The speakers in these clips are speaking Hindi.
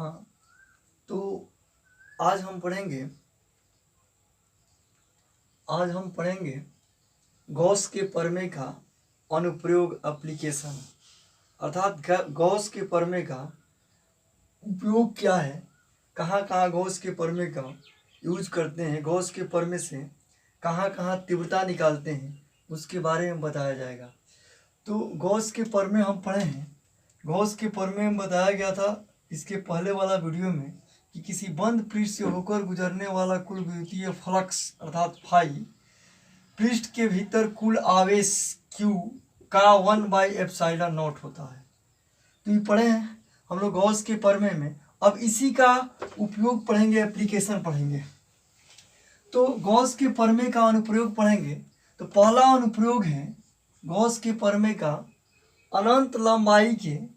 हाँ, तो आज हम पढ़ेंगे गॉस के प्रमेय का अनुप्रयोग एप्लीकेशन, अर्थात गॉस के प्रमेय का उपयोग क्या है, कहाँ कहाँ गॉस के प्रमेय का यूज करते हैं, गॉस के प्रमेय से कहाँ कहाँ तीव्रता निकालते हैं, उसके बारे में बताया जाएगा। तो गॉस के प्रमेय हम पढ़े हैं। गॉस के प्रमेय में बताया गया था इसके पहले वाला वीडियो में कि किसी बंद पृष्ठ से होकर गुजरने वाला कुल विद्युतीय फ्लक्स अर्थात फाई पृष्ठ के भीतर कुल आवेश Q का 1/ε0 होता है। तो ये पढ़े हैं हम लोग गॉस के प्रमेय में। अब इसी का उपयोग पढ़ेंगे, एप्लीकेशन पढ़ेंगे। तो गॉस के प्रमेय का अनुप्रयोग पढ़ेंगे। तो पहला अनुप्रयोग है गॉस के प्रमेय का अनंत लंबाई के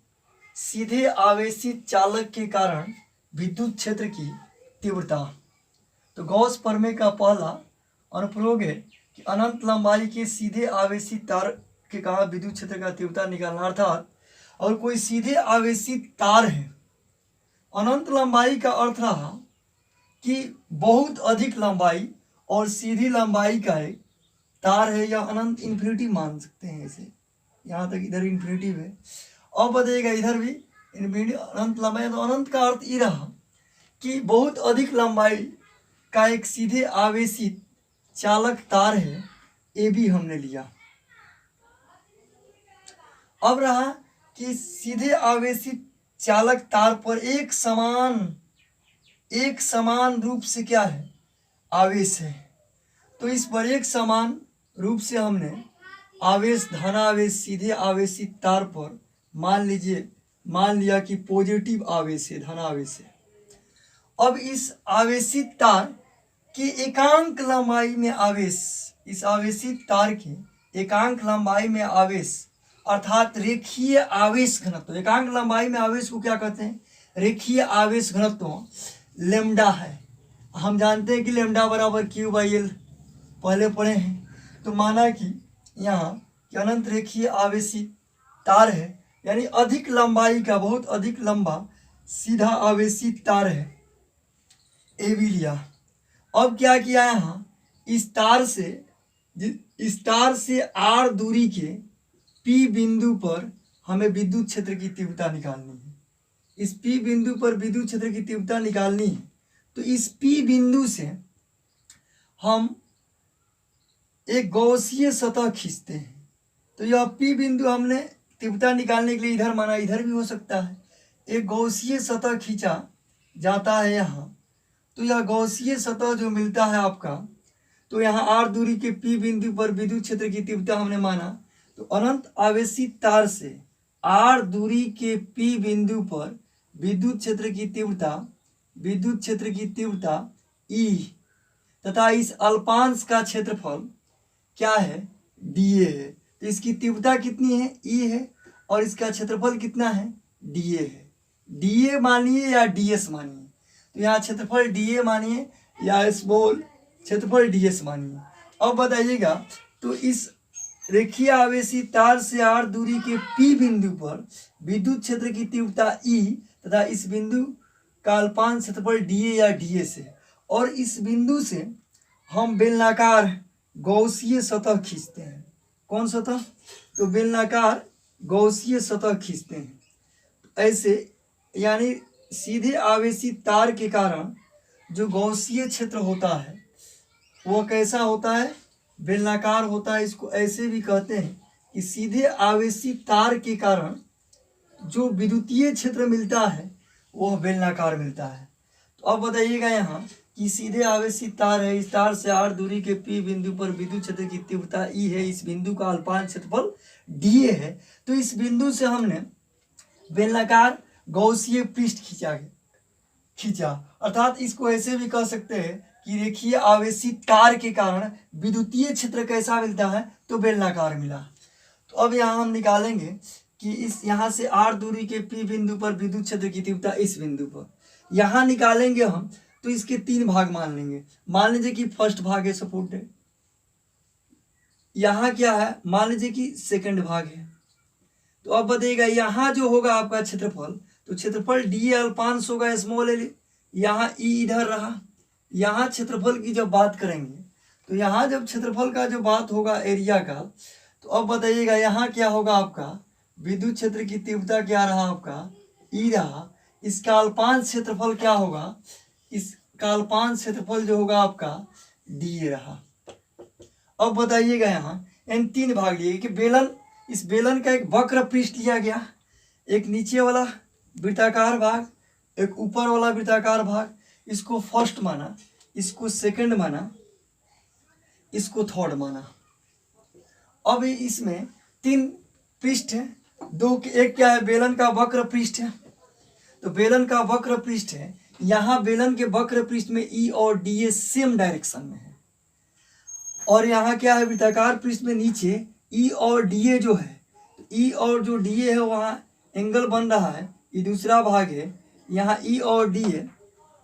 सीधे आवेशित चालक के कारण विद्युत क्षेत्र की तीव्रता। तो गॉस प्रमेय का पहला अनुप्रयोग है कि अनंत लंबाई के सीधे आवेशित तार के कारण विद्युत क्षेत्र का तीव्रता निकालना, अर्थात और कोई सीधे आवेशित तार है, अनंत लंबाई का अर्थ रहा कि बहुत अधिक लंबाई और सीधी लंबाई का एक तार है, या अनंत इन्फिनिटी मान सकते हैं इसे, यहाँ तक इधर इन्फिनिटी है और बताइएगा इधर भी इन्फिनिटी अनंत लंबाई। तो अनंत का अर्थ ये रहा कि बहुत अधिक लंबाई का एक सीधे आवेशित चालक तार है, ये भी हमने लिया। अब रहा कि सीधे आवेशित चालक तार पर एक समान रूप से क्या है, आवेश है। तो इस पर एक समान रूप से हमने आवेश, धनावेश सीधे आवेशित तार पर मान लिया कि पॉजिटिव आवेश है, धनावेश है। अब इस आवेशित तार की एकांक लंबाई में आवेश, इस आवेशित तार की एकांक लंबाई में आवेश अर्थात रेखीय आवेश घनत्व, एकांक लंबाई में आवेश को क्या कहते हैं, रेखीय आवेश घनत्व लेमडा है। हम जानते हैं कि लेमडा बराबर Q/L पहले पढ़े हैं। तो माना कि यहाँ कि अनंत रेखीय आवेशित तार है, यानी अधिक लंबाई का, बहुत अधिक लंबा सीधा आवेशित तार है, ए भी लिया। अब क्या किया, यहाँ इस तार से R दूरी के P बिंदु पर हमें विद्युत क्षेत्र की तीव्रता निकालनी है। इस P बिंदु पर विद्युत क्षेत्र की तीव्रता निकालनी है। तो इस P बिंदु से हम एक गॉसीय सतह खींचते हैं। तो यह P बिंदु हमने तीव्रता निकालने के लिए इधर माना, इधर भी हो सकता है। एक गॉसीय सतह खींचा जाता है यहाँ। तो यह गॉसीय सतह जो मिलता है आपका, तो यहाँ R दूरी के P बिंदु पर विद्युत क्षेत्र की तीव्रता हमने माना। तो अनंत आवेशित तार से R दूरी के P बिंदु पर विद्युत क्षेत्र की तीव्रता E तथा इस अल्पांश का क्षेत्रफल क्या है, dA है। तो इसकी तीव्रता कितनी है, E है, और इसका क्षेत्रफल कितना है, dA है। dA मानिए या ds मानिए। तो यहाँ क्षेत्रफल dA मानिए या स्मॉल क्षेत्रफल ds मानिए। अब बताइएगा, तो इस रेखीय आवेशित तार से R दूरी के P बिंदु पर विद्युत क्षेत्र की तीव्रता E तथा इस बिंदु का अल्पांश क्षेत्रफल dA या ds है, और इस बिंदु से हम बेलनाकार गॉसीय सतह खींचते हैं। कौन सतह, तो बेलनाकार गॉसीय सतह खींचते हैं। ऐसे यानी सीधे आवेशित तार के कारण जो गॉसीय क्षेत्र होता है वह कैसा होता है, बेलनाकार होता है। इसको ऐसे भी कहते हैं कि सीधे आवेशित तार के कारण जो विद्युतीय क्षेत्र मिलता है वह बेलनाकार मिलता है। तो अब बताइएगा यहाँ कि सीधे आवेशित तार है, इस तार से R दूरी के P बिंदु पर विद्युत क्षेत्र की तीव्रता E है, इस बिंदु का अल्पांश क्षेत्रफल dA है। तो इस बिंदु से हमने बेलनाकार गॉसीय पृष्ठ खींचा, अर्थात इसको ऐसे भी कह सकते हैं कि रेखीय आवेशित तार के कारण विद्युतीय क्षेत्र कैसा मिलता है, तो बेलनाकार मिला। तो अब यहाँ हम निकालेंगे कि इस यहाँ से R दूरी के P बिंदु पर विद्युत क्षेत्र की तीव्रता इस बिंदु पर यहाँ निकालेंगे हम। तो इसके 3 भाग मान लेंगे। मान लीजिए कि फर्स्ट भाग है सपोर्टेड, यहाँ क्या है, मान लीजिए कि सेकंड भाग है। तो अब बताइएगा यहाँ जो होगा आपका क्षेत्रफल, तो क्षेत्रफल डी अल्पांश होगा स्मॉल एल। यहाँ ई इधर रहा। यहाँ क्षेत्रफल की जब बात करेंगे तो यहाँ जब क्षेत्रफल का जो बात होगा एरिया का, तो अब बताइएगा यहाँ क्या होगा आपका विद्युत क्षेत्र की तीव्रता क्या रहा आपका ई रहा। इसका अल्पांश क्षेत्रफल क्या होगा, इसका अल्पांश क्षेत्रफल जो होगा आपका डी रहा। अब बताइएगा यहाँ इन तीन भाग लिए कि बेलन, इस बेलन का एक वक्र पृष्ठ लिया गया, एक नीचे वाला वृत्ताकार भाग, एक ऊपर वाला वृत्ताकार भाग। इसको फर्स्ट माना, इसको सेकंड माना, इसको थर्ड माना। अब इसमें तीन पृष्ठ है, दो एक क्या है बेलन का वक्र पृष्ठ है। तो बेलन का वक्र पृष्ठ है, यहाँ बेलन के वक्र पृष्ठ में ई और डी ए सेम डायरेक्शन में है। और यहाँ क्या है वृत्ताकार पृष्ठ में नीचे ई और डी ए जो है, ई और जो डी ए है वहाँ एंगल बन रहा है, ये दूसरा भाग है। यहाँ ई और डी ए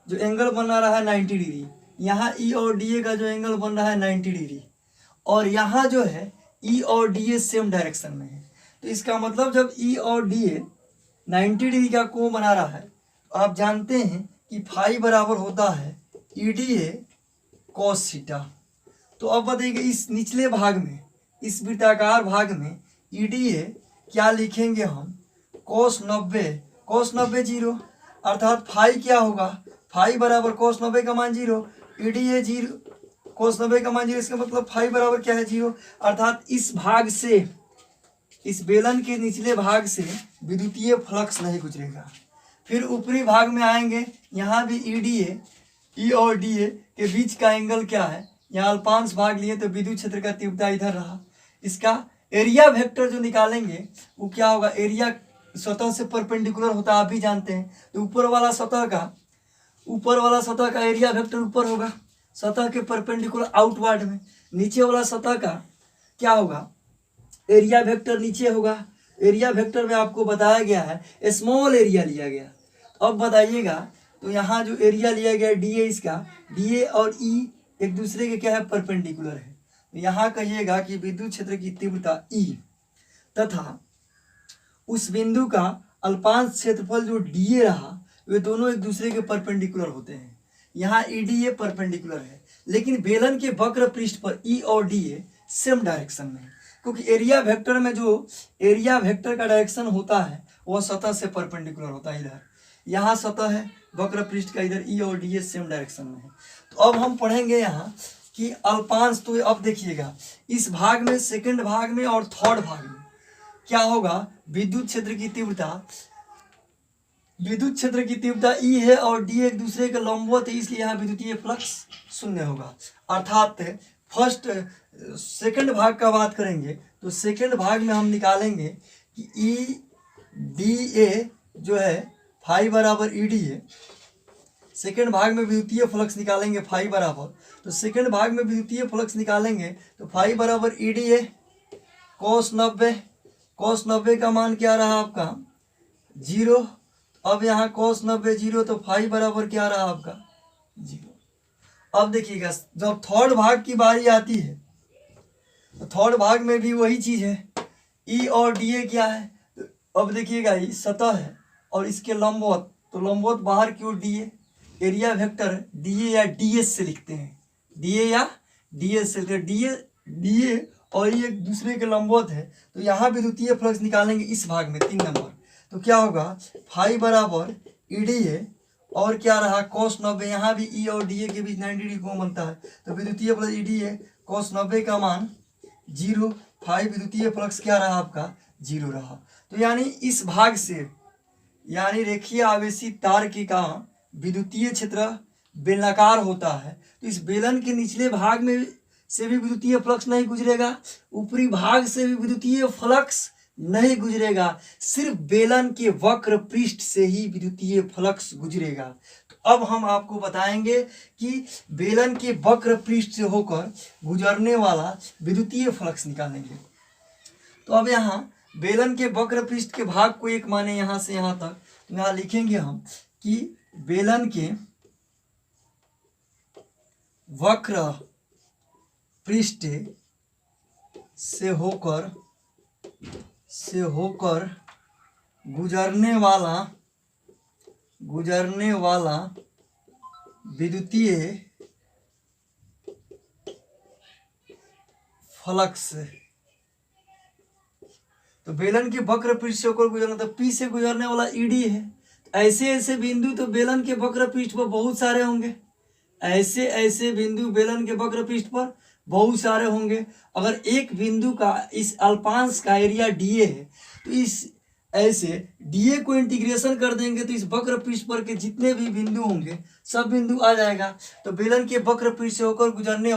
जो एंगल बना रहा है 90 डिग्री, यहाँ ई और डी ए का जो एंगल बन रहा है 90 डिग्री, और यहाँ जो है ई और डी ए सेम डायरेक्शन में है। तो इसका मतलब जब ई और डी ए 90 डिग्री का कोण बना रहा है, तो आप जानते हैं कि फाई बराबर होता है ई डी ए कॉस थीटा। तो अब बताइए इस निचले भाग में, इस वृत्ताकार भाग में ई डी ए क्या लिखेंगे हम कॉस 90, कॉस 90 जीरो, अर्थात फाई क्या होगा फाई बराबर कॉस 90 का मान जीरो, ई डी ए जीरो, कॉस 90 का मान जीरो। इसका मतलब फाई बराबर क्या है जीरो, अर्थात इस भाग से, इस बेलन के निचले भाग से विद्युतीय फ्लक्स नहीं गुजरेगा। फिर ऊपरी भाग में आएंगे, यहाँ भी ई और डी ए के बीच का एंगल क्या है, यहाँ अल्पांश भाग लिए तो विद्युत क्षेत्र का तीव्रता इधर रहा। इसका एरिया वेक्टर जो निकालेंगे वो क्या होगा, एरिया सतह से परपेंडिकुलर होता है, आप भी जानते हैं। तो ऊपर वाला सतह का एरिया वेक्टर ऊपर होगा, सतह के परपेंडिकुलर आउटवर्ड में। नीचे वाला सतह का क्या होगा, एरिया वेक्टर नीचे होगा। एरिया वेक्टर में आपको बताया गया है स्मॉल एरिया लिया गया। अब बताइएगा तो यहाँ जो एरिया लिया गया डी ए, इसका डी ए और ई एक दूसरे के क्या है परपेंडिकुलर है। तो यहाँ कहिएगा कि विद्युत क्षेत्र की तीव्रता ई तथा उस बिंदु का अल्पांश क्षेत्रफल जो डी ए रहा, वे दोनों एक दूसरे के परपेंडिकुलर होते हैं। यहाँ ई डी ए परपेंडिकुलर है, लेकिन बेलन के वक्र पृष्ठ पर ई और डी ए सेम डायरेक्शन में है, क्योंकि एरिया वेक्टर में जो एरिया वेक्टर का डायरेक्शन होता है वह सतह से परपेंडिकुलर होता है। इधर यहाँ सतह है वक्र पृष्ठ का, इधर ई और डी ए सेम डायरेक्शन में है। तो अब हम पढ़ेंगे यहाँ कि अल्पांश। तो अब देखिएगा इस भाग में, सेकंड भाग में और थर्ड भाग में क्या होगा, विद्युत क्षेत्र की तीव्रता ई है और डी एक दूसरे के लंबवत है, इसलिए यहाँ विद्युतीय फ्लक्स शून्य होगा। अर्थात फर्स्ट सेकंड भाग का बात करेंगे तो सेकंड भाग में हम निकालेंगे कि ई डी ए जो है फाई बराबर ई डी ए। सेकंड भाग में विद्युतीय फ्लक्स निकालेंगे फाई बराबर, तो सेकंड भाग में विद्युतीय फ्लक्स निकालेंगे तो फाई बराबर E D A cos 90, cos 90 का मान क्या रहा आपका जीरो। अब यहाँ कॉस 90 जीरो, तो फाई बराबर क्या रहा आपका जीरो। अब देखिएगा जब थर्ड भाग की बारी आती है तो थर्ड भाग में भी वही चीज है, ई और डी ए क्या है। तो अब देखिएगा ये सतह है और इसके लंबवत, तो लंबवत बाहर की ओर D A, area vector D A या डी एस से लिखते हैं, डी ए या डी एस से लिखते हैं। डी ए और ये एक दूसरे के लंबवत है, तो यहाँ विद्युतीय फ्लक्स निकालेंगे इस भाग में 3 नंबर। तो क्या होगा फाई बराबर ई डी ए और क्या रहा कॉस 90, यहाँ भी ई और डी ए के बीच 90 डिग्री कोण बनता है, तो विद्युतीय flux E D A cos 90 का मान जीरो, फाई विद्युतीय फ्लक्स क्या रहा आपका जीरो रहा। तो यानी इस भाग से, यानी रेखीय आवेशी तार की का विद्युतीय क्षेत्र बेलनाकार होता है, तो इस बेलन के निचले भाग में से भी विद्युतीय फ्लक्स नहीं गुजरेगा, ऊपरी भाग से भी विद्युतीय फ्लक्स नहीं गुजरेगा, सिर्फ बेलन के वक्र पृष्ठ से ही विद्युतीय फ्लक्स गुजरेगा। तो अब हम आपको बताएंगे कि बेलन के वक्र पृष्ठ से होकर गुजरने वाला विद्युतीय फ्लक्स निकालेंगे। तो अब यहाँ बेलन के वक्र पृष्ठ के भाग को एक माने यहाँ से यहाँ तक, तो यहाँ लिखेंगे हम कि बेलन के वक्र पृष्ठ से होकर गुजरने वाला गुजरने वाला विद्युतीय फ्लक्स। तो बेलन के वक्र पृष्ठ से होकर गुजरना, तो पी से गुजरने वाला ईडी है। ऐसे ऐसे बिंदु तो बेलन के वक्र पृष्ठ पर बहुत सारे होंगे, ऐसे ऐसे बिंदु बेलन के वक्र पृष्ठ पर बहुत सारे होंगे। अगर एक बिंदु का इस अल्पांश का एरिया डीए है, तो इस ऐसे डीए को इंटीग्रेशन कर देंगे तो इस वक्र पृष्ठ पर के जितने भी बिंदु होंगे सब बिंदु आ जाएगा। तो बेलन के वक्र पृष्ठ से होकर गुजरने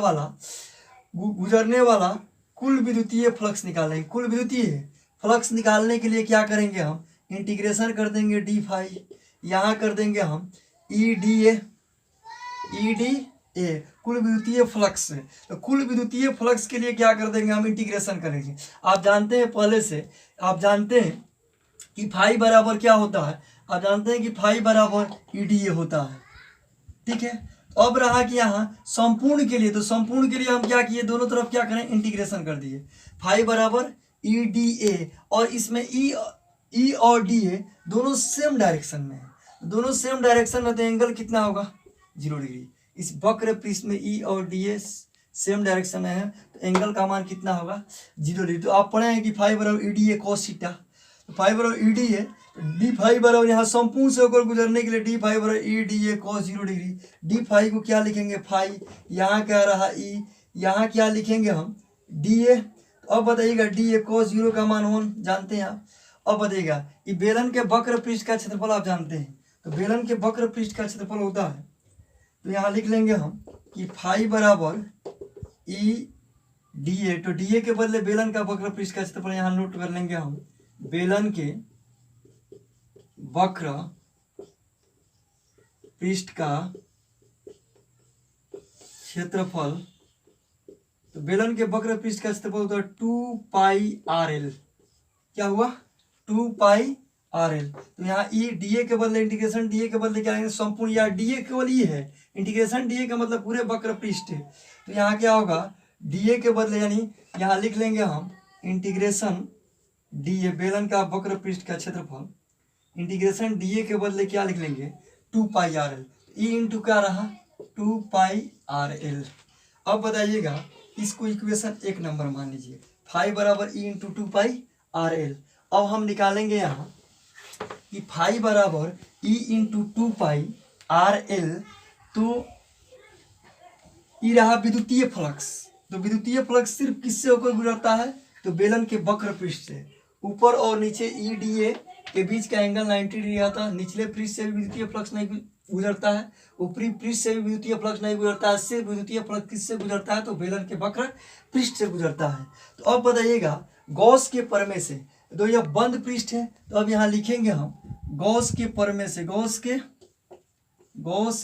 वाला कुल विद्युतीय फ्लक्स निकालेंगे। कुल विद्युतीय फ्लक्स निकालने के लिए क्या करेंगे, हम इंटीग्रेशन कर देंगे डी फाई, यहाँ कर देंगे हम ई डी ए कुल विद्युतीय फ्लक्स। तो कुल विद्युतीय फ्लक्स के लिए क्या कर देंगे, हम इंटीग्रेशन करेंगे। आप जानते हैं पहले से, आप जानते हैं कि फाई बराबर क्या होता है, आप जानते हैं कि फाई बराबर ई डी ए होता है। ठीक है, अब रहा कि यहाँ संपूर्ण के लिए, तो संपूर्ण के लिए हम क्या किए, दोनों तरफ क्या करें, इंटीग्रेशन कर दिए। फाई बराबर ई डी ए, और इसमें ई और डी ए दोनों सेम डायरेक्शन में है, दोनों सेम डायरेक्शन में, तो एंगल कितना होगा, 0 डिग्री। इस वक्र पृष्ठ में ई और डी ए सेम डायरेक्शन में है, तो एंगल का मान कितना होगा, 0 डिग्री। तो आप पढ़े हैं कि फाई बराबर E D A cos theta, तो फाई बराबर E D A, D phi बराबर यहाँ संपूर्ण से होकर गुजरने के लिए डी फाई बराबर E D A cos 0 degree. D phi को क्या लिखेंगे, फाई, यहाँ क्या रहा ई, यहाँ क्या लिखेंगे हम डी ए। अब बताइएगा डी ए कॉस 0 का मान 1 जानते हैं आप। अब बताइएगा ये बेलन के वक्र पृष्ठ का क्षेत्रफल आप जानते हैं, तो बेलन के वक्र पृष्ठ का क्षेत्रफल होता है, तो यहाँ लिख लेंगे हम कि फाई बराबर ई डी ए, तो डी ए के बदले बेलन का वक्र पृष्ठ का क्षेत्रफल यहाँ नोट कर लेंगे हम, बेलन के वक्र पृष्ठ का क्षेत्रफल, तो बेलन के वक्र पृष्ठ का क्षेत्रफल होता है 2 पाई आर एल। क्या हुआ, 2 पाई आर एल। तो यहाँ ई डी ए के बदले इंटीग्रेशन डी ए के बदले क्या लेंगे, संपूर्ण, या डी ए केवल ई है, इंटीग्रेशन डी ए का मतलब पूरे वक्र पृष्ठ है। तो यहाँ क्या होगा, डी ए के बदले यानी यहाँ लिख लेंगे हम इंटीग्रेशन डी ए, बेलन का वक्र पृष्ठ का क्षेत्रफल, इंटीग्रेशन डी ए के बदले क्या लिख लेंगे, 2 pi R L. E into क्या रहा, 2 पाई आर एल। अब बताइएगा इसको इक्वेशन 1 नंबर मान लीजिए, फाई बराबर ई इंटू 2 पाई आर एल। अब हम निकालेंगे यहाँ कि फाई बराबर ई इंटू 2 पाई आर एल, तो ये रहा विद्युतीय फ्लक्स। तो विद्युतीय फ्लक्स सिर्फ किससे होकर गुजरता है, तो बेलन के वक्र पृष्ठ से। ऊपर और नीचे ई डी ए के बीच का एंगल 90 डिग्री आता है, निचले पृष्ठ से भी विद्युतीय फ्लक्स नहीं गुजरता है, ऊपरी पृष्ठ से भी विद्युतीय फ्लक्स नहीं गुजरता है। सिर्फ विद्युतीय फ्लक्स किससे गुजरता है, तो बेलन के वक्र पृष्ठ से गुजरता है। तो अब बताइएगा गॉस के प्रमेय से, तो यह बंद पृष्ठ है, तो अब यहाँ लिखेंगे हम गॉस के प्रमेय से, गॉस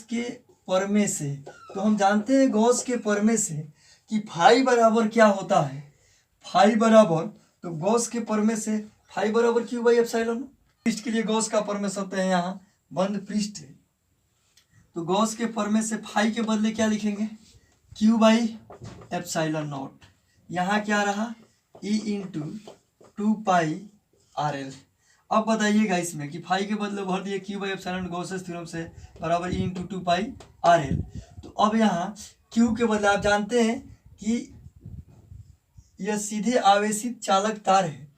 के प्रमेय से। तो हम जानते हैं गॉस के प्रमेय से कि फाई बराबर क्या होता है, फाई बराबर, तो गॉस के प्रमेय से फाई बराबर क्यू बाई एप्सिलॉन। पृष्ठ के लिए गॉस का प्रमेय होता है, यहाँ बंद पृष्ठ है, तो गॉस के प्रमेय से फाई के बदले क्या लिखेंगे, क्यू बाई एप्सिलॉन नॉट। यहाँ क्या रहा, ई इंटू 2 पाई आर एल। अब बताइएगा इसमें कि फाई के बदले भर दिए Q by epsilon Gauss's theorem से बराबर ई इंटू 2 पाई आर एल। तो अब यहाँ क्यू के बदले आप जानते हैं कि यह सीधे आवेशित चालक तार है,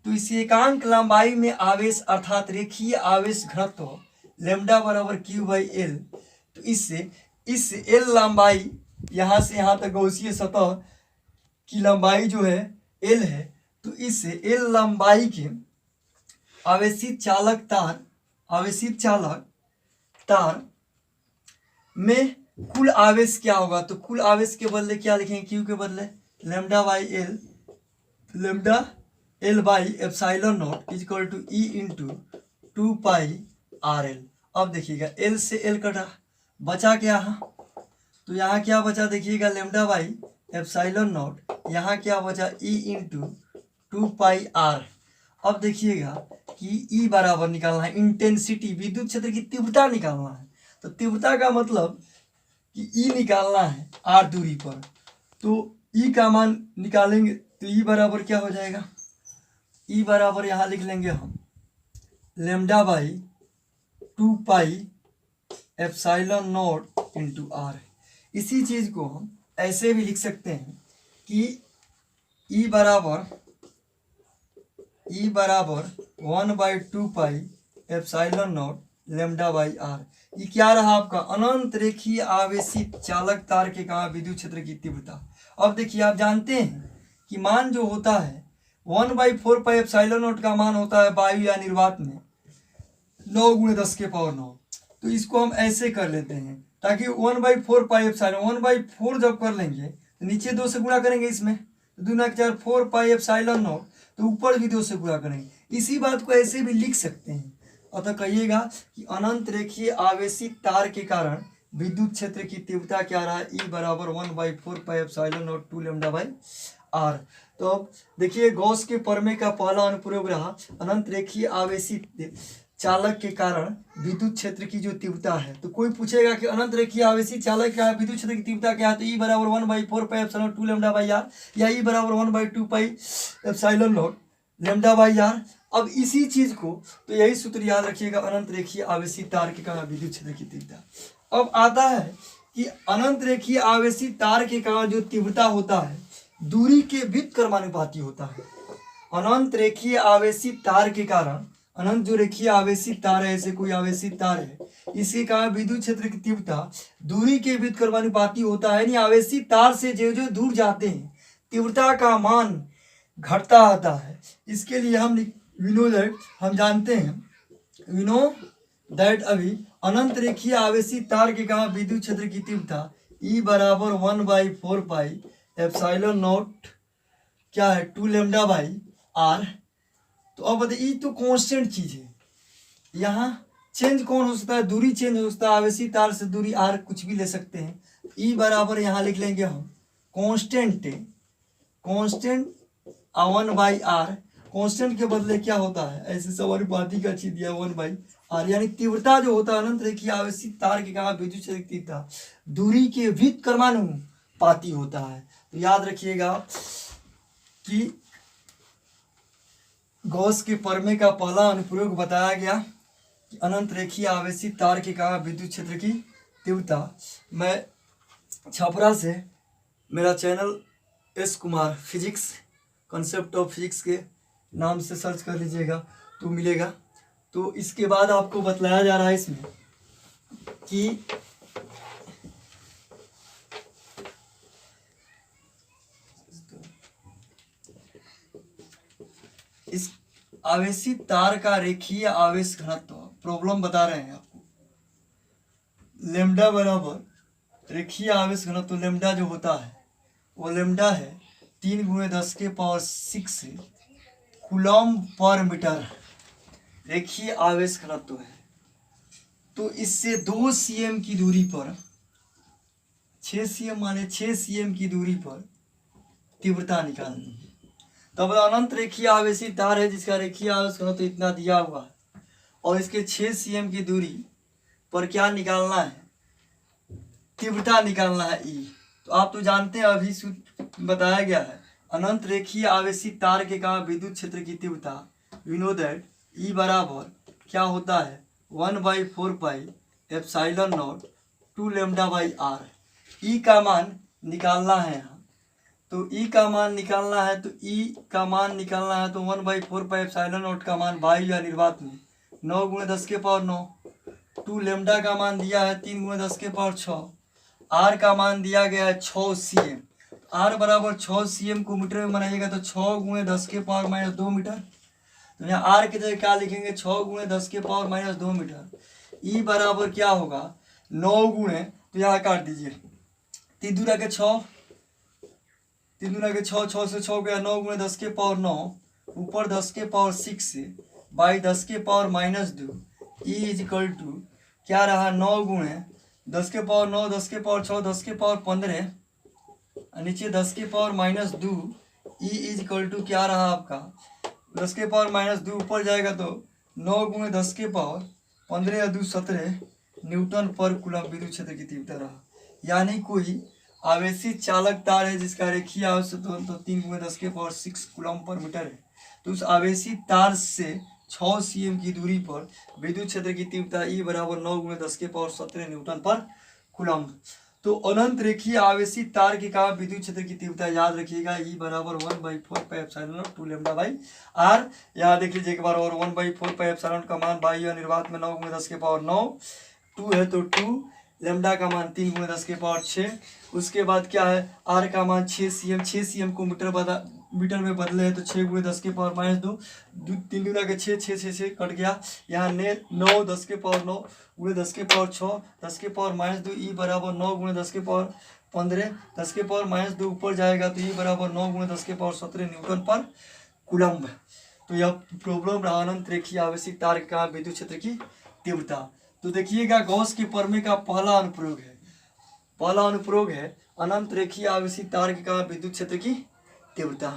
तो इस एकांक लंबाई में आवेश अर्थात रेखीय आवेश घनत्व लेमडा बराबर क्यू बाई एल। तो इससे इस एल लंबाई यहाँ से यहाँ तक गॉसीय सतह की लंबाई जो है एल है, तो इस एल लंबाई के आवेशित चालक तार में कुल आवेश क्या होगा, तो कुल आवेश के बदले क्या लिखेंगे, क्यू के बदले lambda by L, lambda L by epsilon not is equal to E into 2 pi R L. अब देखिएगा एल से एल कटा, बचा क्या, तो यहाँ क्या बचा देखिएगा, लेमडा बाई एप्सिलॉन नॉट, यहाँ क्या बचा ई इंटू 2 पाई आर। अब देखिएगा कि ई बराबर निकालना है इंटेंसिटी, विद्युत क्षेत्र की तीव्रता निकालना है। तो तीव्रता का मतलब कि ई निकालना है आर दूरी पर, तो ई का मान निकालेंगे, तो ई बराबर क्या हो जाएगा, ई बराबर यहाँ लिख लेंगे हम lambda by 2 pi epsilon not into R है। इसी चीज को हम ऐसे भी लिख सकते हैं कि ई बराबर 1/2 pi epsilon not lambda by R. ये क्या रहा आपका अनंत रेखीय आवेशित चालक तार के कहा विद्युत क्षेत्र की तीव्रता। अब देखिए आप जानते हैं कि मान जो होता है 1/4 पाई एप्सिलॉन नॉट का मान होता है वायु या निर्वात में 9 × 10⁹। तो इसको हम ऐसे कर लेते हैं ताकि 1/4 पाई एप्सिलॉन 1/4 जब कर लेंगे तो नीचे 2 से गुणा करेंगे इसमें तो 2 × 4 4 पाई एप्सिलॉन नॉट, तो ऊपर भी 2 से गुणा करेंगे। इसी बात को ऐसे भी लिख सकते हैं। अतः कहिएगा कि अनंत रेखीय आवेशित तार के कारण विद्युत क्षेत्र की तीव्रता क्या रहा, E बराबर 1/4 pi epsilon not 2 lambda by R. तो अब देखिए गॉस के प्रमेय का पहला अनुप्रयोग रहा अनंत रेखीय आवेशित चालक के कारण विद्युत क्षेत्र की जो तीव्रता है। तो कोई पूछेगा कि अनंत रेखीय आवेशित चालक क्या है, विद्युत क्षेत्र की तीव्रता क्या है, तो E बराबर 1/4 pi epsilon 2 lambda by R या E बराबर 1/2 pi epsilon not lambda by R. अब इसी चीज को तो यही सूत्र याद रखिएगा अनंत रेखीय आवेशित तार के कारण विद्युत क्षेत्र की तीव्रता। अब आता है कि अनंत रेखीय आवेशित तार के कारण जो तीव्रता होता है दूरी के व्युत्क्रमानुपाती होता है। अनंत रेखीय आवेशित तार के कारण अनंत जो रेखीय आवेशित तार है, ऐसे कोई आवेशित तार है, इसके कारण विद्युत क्षेत्र की तीव्रता दूरी के व्युत्क्रमानुपाती होता है। यानी आवेशित तार से जो जो दूर जाते हैं तीव्रता का मान घटता आता है। इसके लिए हम हम जानते हैं अभी अनंत रेखीय आवेशित तार के कारण विद्युत क्षेत्र की तीव्रता E बराबर 1/4 पाई एप्सिलॉन नॉट क्या है 2 लैम्डा बाई आर। तो अब बताइए तो कांस्टेंट चीज है, यहाँ चेंज कौन हो सकता है, दूरी चेंज हो सकता है। आवेशित तार से दूरी आर कुछ भी ले सकते हैं। E बराबर यहाँ लिख लेंगे हम कांस्टेंट 1/r। कांस्टेंट के बदले क्या होता है, ऐसे समानुपाती का चीज दिया 1/r। यानी तीव्रता जो होता है अनंत रेखीय आवेशित तार के कारण विद्युत क्षेत्र की तीव्रता दूरी के व्युत्क्रमानुपाती होता है। तो याद रखिएगा कि गॉस के प्रमेय का पहला अनुप्रयोग बताया गया कि अनंत रेखीय आवेशित तार के कारण विद्युत क्षेत्र की तीव्रता। मैं छपरा से, मेरा channel S Kumar physics concept of physics के नाम से सर्च कर लीजिएगा तो मिलेगा। तो इसके बाद आपको बतलाया जा रहा है इसमें कि इस आवेशित तार का रेखीय आवेश घनत्व प्रॉब्लम बता रहे हैं आपको। लेम्डा बराबर रेखीय आवेश घनत्व लेम्डा जो होता है वो लेम्डा है 3 × 10⁶ कूलम्ब पर मीटर रेखीय आवेश घनत्व है। तो इससे 2 cm की दूरी पर 6 cm माने 6 cm की दूरी पर तीव्रता निकालनी है। तब अनंत रेखीय आवेशित तार है जिसका रेखीय आवेश घनत्व इतना दिया हुआ है और इसके 6 cm की दूरी पर क्या निकालना है, तीव्रता निकालना है E। तो आप तो जानते हैं अभी बताया गया है अनंत रेखीय आवेशित तार के कारण विद्युत क्षेत्र की तीव्रता दैट E बराबर क्या होता है 1/4 pi epsilon not 2 lambda by R. E का मान निकालना है यहाँ, तो E का मान निकालना है तो 1/4 पाई एप्सिलॉन नॉट का मान वायु या निर्वात में 9 × 10⁹ 2 लैम्डा का मान दिया है 3 × 10⁶। R का मान दिया गया है 6 cm। R बराबर 6 cm को मीटर में बनाइएगा तो 6 × 10⁻² मीटर। तो यहाँ R की जगह क्या लिखेंगे 6 × 10⁻² मीटर। E बराबर क्या होगा 9 × तो यहाँ काट दीजिए 3 दूना के 6 6 से 6 गया 9 × 10⁻9 ऊपर 10⁻6 से बाई 10⁻−2 E इजिकल टू क्या रहा 9 × 10⁻9 10⁻6 10⁻15 नीचे 10⁻−2 E इजिकल टू क्या रहा आपका 10⁻−2 ऊपर जाएगा तो 9 × 10⁻15 या 2 17 न्यूटन पर कूलम विद्युत क्षेत्र की तीव्रता रहा। यानी कोई आवेशित चालक तार है जिसका रेखीय आवेश तो 3 × 10⁻6 कूलम पर मीटर है। तो उस आवेशित तार से 6 cm की दूरी पर विद्युत क्षेत्र की तीव्रता E बराबर 9 × 10⁻17 न्यूटन पर कूलम्ब। तो अनंत रेखीय आवेशित तार के कारण विद्युत क्षेत्र की तीव्रता याद रखिएगा E बराबर 1/4 pi epsilon 2 lambda by R. यहाँ देख लीजिए एक बार और 1/4 पाई एप्सिलॉन का मान बाह्य निर्वात में 9 × 10⁻9 2 है तो 2 लैम्डा का मान 3 × 10⁻6। उसके बाद क्या है आर का मान 6 cm 6 cm को मीटर में बदले हैं तो 6 × 10⁻2 3 दूना के 6 6 6 6 कट गया। यहाँ 9 10⁻9 × 10⁻6 10⁻2 E बराबर 9 × 10⁻15 10⁻2 ऊपर जाएगा तो E बराबर 9 × 10⁻17 न्यूटन पर कूलम्ब। तो यह प्रॉब्लम रहा अनंत रेखीय आवेशित तार के कारण विद्युत क्षेत्र की तीव्रता। तो देखिएगा गॉस के प्रमेय का पहला अनुप्रयोग है अनंत रेखीय आवेशित तार के कारण विद्युत क्षेत्र की तीव्रता।